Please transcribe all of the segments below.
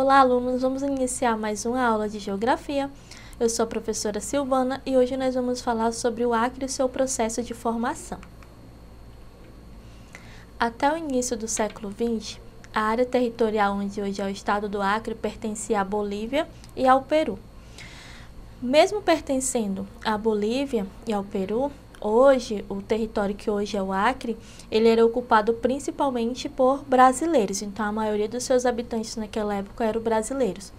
Olá, alunos! Vamos iniciar mais uma aula de Geografia. Eu sou a professora Silvana e hoje nós vamos falar sobre o Acre e seu processo de formação. Até o início do século XX, a área territorial onde hoje é o estado do Acre pertencia à Bolívia e ao Peru. Mesmo pertencendo à Bolívia e ao Peru, hoje, o território que hoje é o Acre, ele era ocupado principalmente por brasileiros, então a maioria dos seus habitantes naquela época eram brasileiros.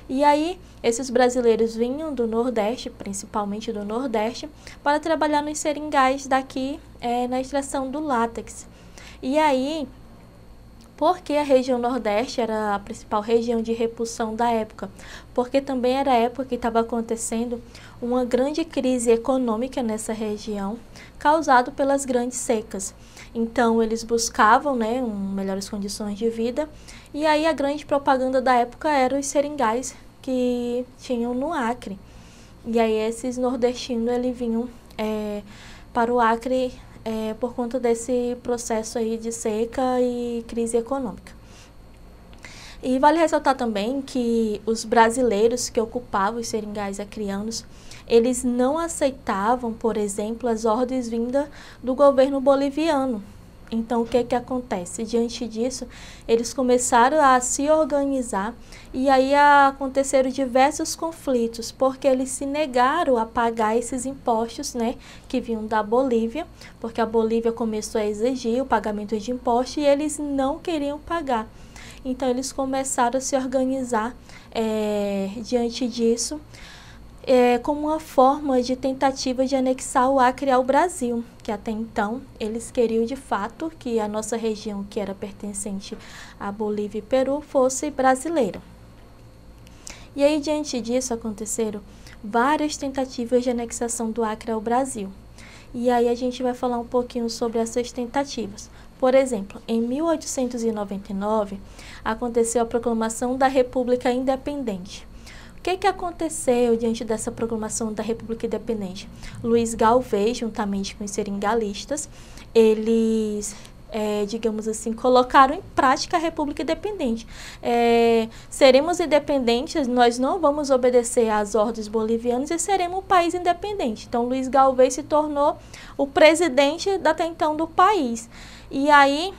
E aí, esses brasileiros vinham do Nordeste, principalmente do Nordeste, para trabalhar nos seringais daqui na extração do látex. E aí, porque a região Nordeste era a principal região de repulsão da época, porque também era a época que estava acontecendo uma grande crise econômica nessa região, causado pelas grandes secas. Então, eles buscavam melhores condições de vida, e aí a grande propaganda da época eram os seringais que tinham no Acre. E aí esses nordestinos eles vinham para o Acre por conta desse processo aí de seca e crise econômica. E vale ressaltar também que os brasileiros que ocupavam os seringais acreanos, eles não aceitavam, por exemplo, as ordens vindas do governo boliviano. Então, o que acontece? Diante disso, eles começaram a se organizar e aí aconteceram diversos conflitos, porque eles se negaram a pagar esses impostos, que vinham da Bolívia, porque a Bolívia começou a exigir o pagamento de impostos e eles não queriam pagar. Então, eles começaram a se organizar diante disso, como uma forma de tentativa de anexar o Acre ao Brasil, que até então eles queriam de fato que a nossa região, que era pertencente à Bolívia e Peru, fosse brasileira. E aí, diante disso, aconteceram várias tentativas de anexação do Acre ao Brasil. E aí a gente vai falar um pouquinho sobre essas tentativas. Por exemplo, em 1899, aconteceu a proclamação da República Independente. O que aconteceu diante dessa proclamação da República Independente? Luiz Galvez, juntamente com os seringalistas, eles, digamos assim, colocaram em prática a República Independente. Seremos independentes, nós não vamos obedecer às ordens bolivianas e seremos um país independente. Então, Luiz Galvez se tornou o presidente até então do país. E aí,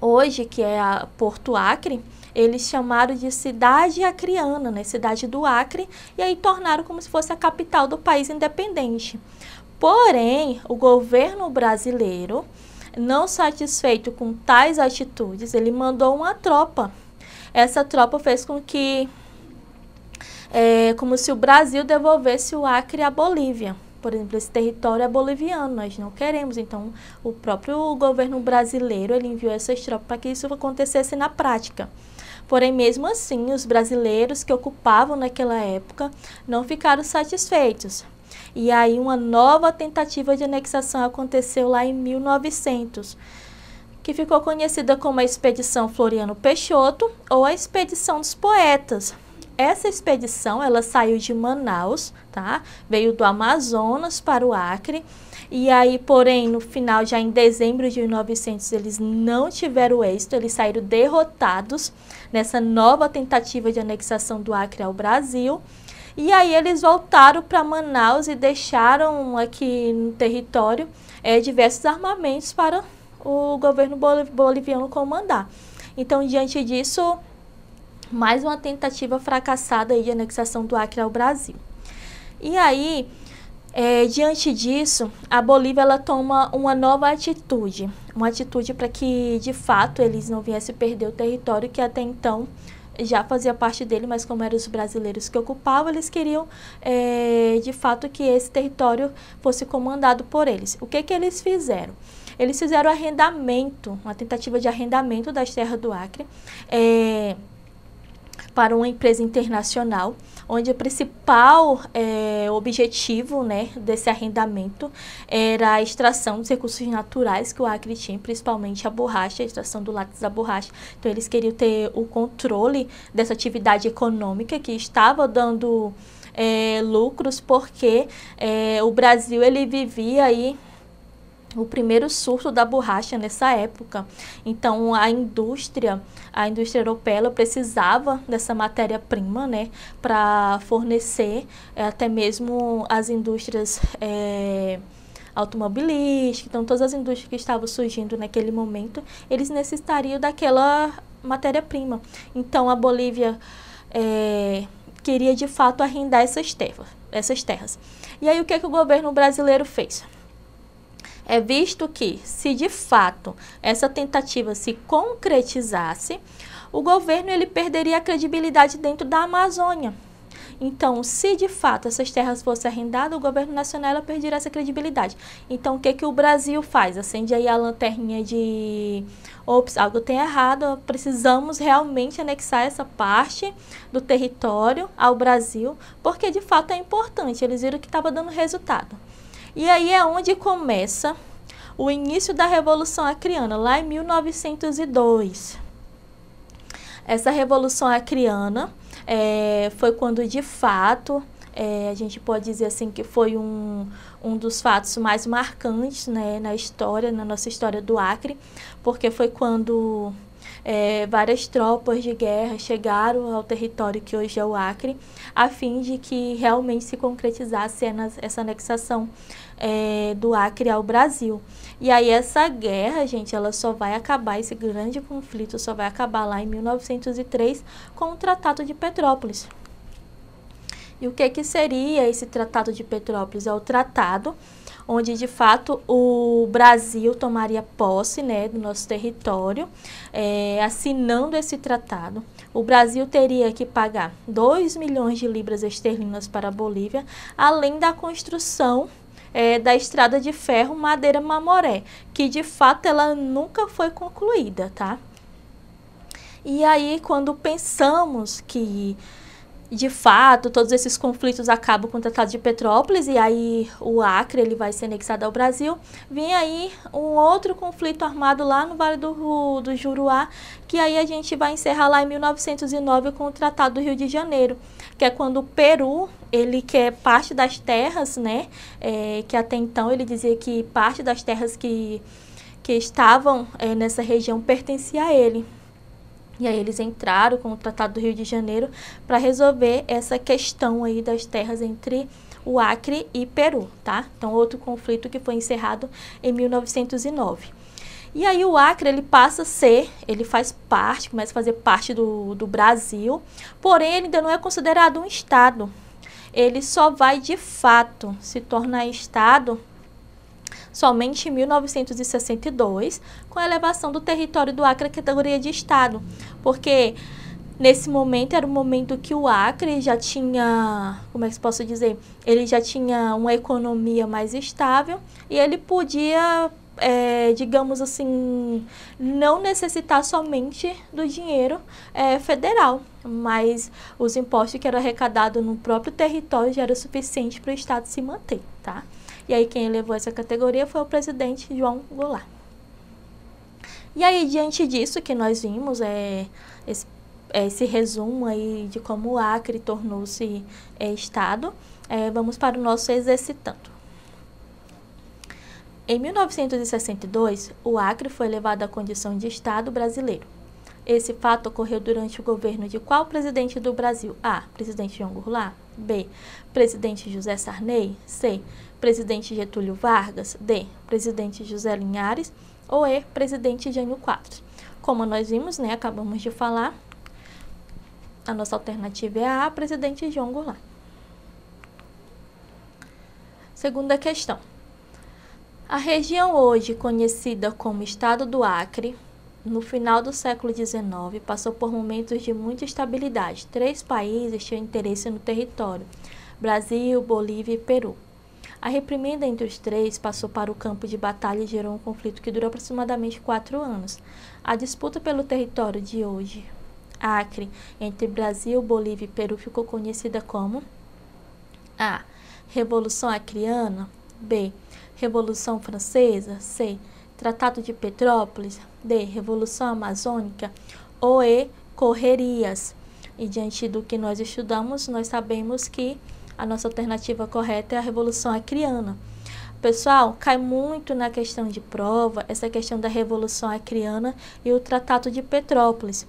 hoje, que é a Porto Acre, eles chamaram de cidade acreana, cidade do Acre, e aí tornaram como se fosse a capital do país independente. Porém, o governo brasileiro, não satisfeito com tais atitudes, ele mandou uma tropa. Essa tropa fez com que, como se o Brasil devolvesse o Acre à Bolívia. Por exemplo, esse território é boliviano, nós não queremos. Então, o próprio governo brasileiro ele enviou essas tropas para que isso acontecesse na prática. Porém, mesmo assim, os brasileiros que ocupavam naquela época não ficaram satisfeitos. E aí uma nova tentativa de anexação aconteceu lá em 1900, que ficou conhecida como a Expedição Floriano Peixoto ou a Expedição dos Poetas. Essa expedição, ela saiu de Manaus, veio do Amazonas para o Acre, e aí, porém, no final, já em dezembro de 1900, eles não tiveram êxito, eles saíram derrotados nessa nova tentativa de anexação do Acre ao Brasil, e aí eles voltaram para Manaus e deixaram aqui no território diversos armamentos para o governo boliviano comandar. Então, diante disso, mais uma tentativa fracassada aí de anexação do Acre ao Brasil. E aí, diante disso, a Bolívia ela toma uma nova atitude. Uma atitude para que, de fato, eles não viessem perder o território que até então já fazia parte dele, mas como eram os brasileiros que ocupavam, eles queriam, de fato, que esse território fosse comandado por eles. O que eles fizeram? Eles fizeram arrendamento, uma tentativa de arrendamento das terras do Acre, para uma empresa internacional, onde o principal objetivo desse arrendamento era a extração dos recursos naturais que o Acre tinha, principalmente a borracha, a extração do látex da borracha. Então, eles queriam ter o controle dessa atividade econômica que estava dando lucros, porque o Brasil ele vivia aí o primeiro surto da borracha nessa época. Então, a indústria europeia, ela precisava dessa matéria-prima, né, para fornecer até mesmo as indústrias automobilísticas. Então, todas as indústrias que estavam surgindo naquele momento, eles necessitariam daquela matéria-prima. Então, a Bolívia queria, de fato, arrendar essas terras. E aí, o que o governo brasileiro fez? Visto que, se de fato essa tentativa se concretizasse, o governo ele perderia a credibilidade dentro da Amazônia. Então, se de fato essas terras fossem arrendadas, o governo nacional perderia essa credibilidade. Então, o que o Brasil faz? Acende aí a lanterninha de ops, algo tem errado, precisamos realmente anexar essa parte do território ao Brasil, porque de fato é importante, eles viram que estava dando resultado. E aí é onde começa o início da Revolução Acreana, lá em 1902. Essa Revolução Acreana foi quando, de fato, a gente pode dizer assim que foi um dos fatos mais marcantes, né, na nossa história do Acre, porque foi quando várias tropas de guerra chegaram ao território que hoje é o Acre, a fim de que realmente se concretizasse essa anexação do Acre ao Brasil. E aí essa guerra, gente, ela só vai acabar, esse grande conflito só vai acabar lá em 1903 com o Tratado de Petrópolis. E o que seria esse Tratado de Petrópolis? É o tratado onde, de fato, o Brasil tomaria posse, né, do nosso território. Assinando esse tratado, o Brasil teria que pagar 2 milhões de libras esterlinas para a Bolívia, além da construção da estrada de ferro Madeira-Mamoré, que, de fato, ela nunca foi concluída, tá? E aí, quando pensamos que de fato, todos esses conflitos acabam com o Tratado de Petrópolis e aí o Acre ele vai ser anexado ao Brasil. Vem aí um outro conflito armado lá no Vale do Juruá, que aí a gente vai encerrar lá em 1909 com o Tratado do Rio de Janeiro, que é quando o Peru, ele quer parte das terras, né, que até então ele dizia que parte das terras que estavam nessa região pertencia a ele. E aí eles entraram com o Tratado do Rio de Janeiro para resolver essa questão aí das terras entre o Acre e Peru, tá? Então, outro conflito que foi encerrado em 1909. E aí o Acre, ele passa a ser, ele faz parte, começa a fazer parte do Brasil, porém ele ainda não é considerado um estado. Ele só vai, de fato, se tornar estado somente em 1962, com a elevação do território do Acre à categoria de estado, porque nesse momento era o momento que o Acre já tinha, como é que posso dizer, ele já tinha uma economia mais estável e ele podia, digamos assim, não necessitar somente do dinheiro federal, mas os impostos que eram arrecadados no próprio território já era suficiente para o estado se manter, tá? E aí quem elevou essa categoria foi o presidente João Goulart. E aí, diante disso que nós vimos, esse resumo aí de como o Acre tornou-se estado, vamos para o nosso exercitando. Em 1962, o Acre foi elevado à condição de estado brasileiro. Esse fato ocorreu durante o governo de qual presidente do Brasil? A. Presidente João Goulart. B. Presidente José Sarney. C. Presidente Getúlio Vargas. D. Presidente José Linhares. Ou E. Presidente Jânio Quadros. Como nós vimos, né, acabamos de falar, a nossa alternativa é a Presidente João Goulart. Segunda questão. A região hoje conhecida como Estado do Acre, no final do século XIX, passou por momentos de muita instabilidade. 3 países tinham interesse no território: Brasil, Bolívia e Peru. A reprimenda entre os 3 passou para o campo de batalha e gerou um conflito que durou aproximadamente 4 anos. A disputa pelo território de hoje, Acre, entre Brasil, Bolívia e Peru, ficou conhecida como A. Revolução Acreana. B. Revolução Francesa. C. Tratado de Petrópolis. D. Revolução Amazônica. Ou E. Correrias. E diante do que nós estudamos, nós sabemos que a nossa alternativa correta é a Revolução Acreana. Pessoal, cai muito na questão de prova essa questão da Revolução Acreana e o Tratado de Petrópolis.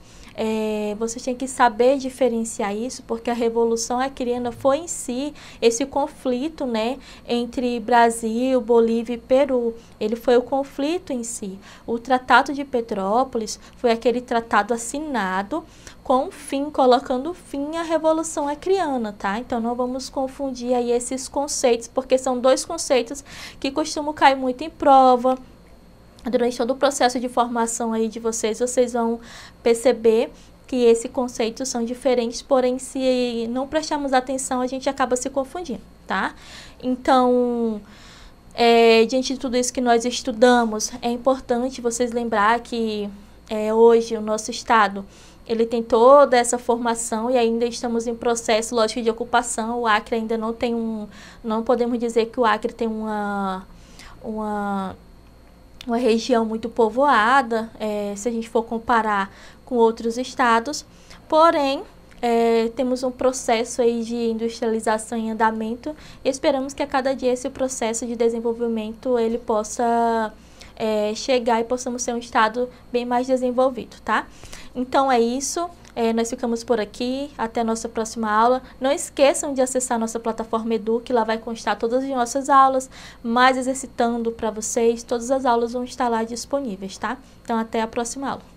Vocês têm que saber diferenciar isso, porque a Revolução Acreana foi em si esse conflito, né, entre Brasil, Bolívia e Peru. Ele foi o conflito em si. O Tratado de Petrópolis foi aquele tratado assinado com fim, colocando fim à Revolução Acreana, tá? Então não vamos confundir aí esses conceitos, porque são dois conceitos que costumam cair muito em prova. Durante todo o processo de formação aí de vocês, vocês vão perceber que esses conceitos são diferentes, porém, se não prestarmos atenção, a gente acaba se confundindo, tá? Então, diante de tudo isso que nós estudamos, é importante vocês lembrar que hoje o nosso estado, ele tem toda essa formação e ainda estamos em processo, lógico, de ocupação. O Acre ainda não tem não podemos dizer que o Acre tem uma região muito povoada, se a gente for comparar com outros estados, porém, temos um processo aí de industrialização em andamento e esperamos que a cada dia esse processo de desenvolvimento ele possa chegar e possamos ser um estado bem mais desenvolvido, tá? Então é isso. Nós ficamos por aqui, até a nossa próxima aula. Não esqueçam de acessar a nossa plataforma Edu, que lá vai constar todas as nossas aulas, mais exercitando para vocês, todas as aulas vão estar lá disponíveis, tá? Então até a próxima aula.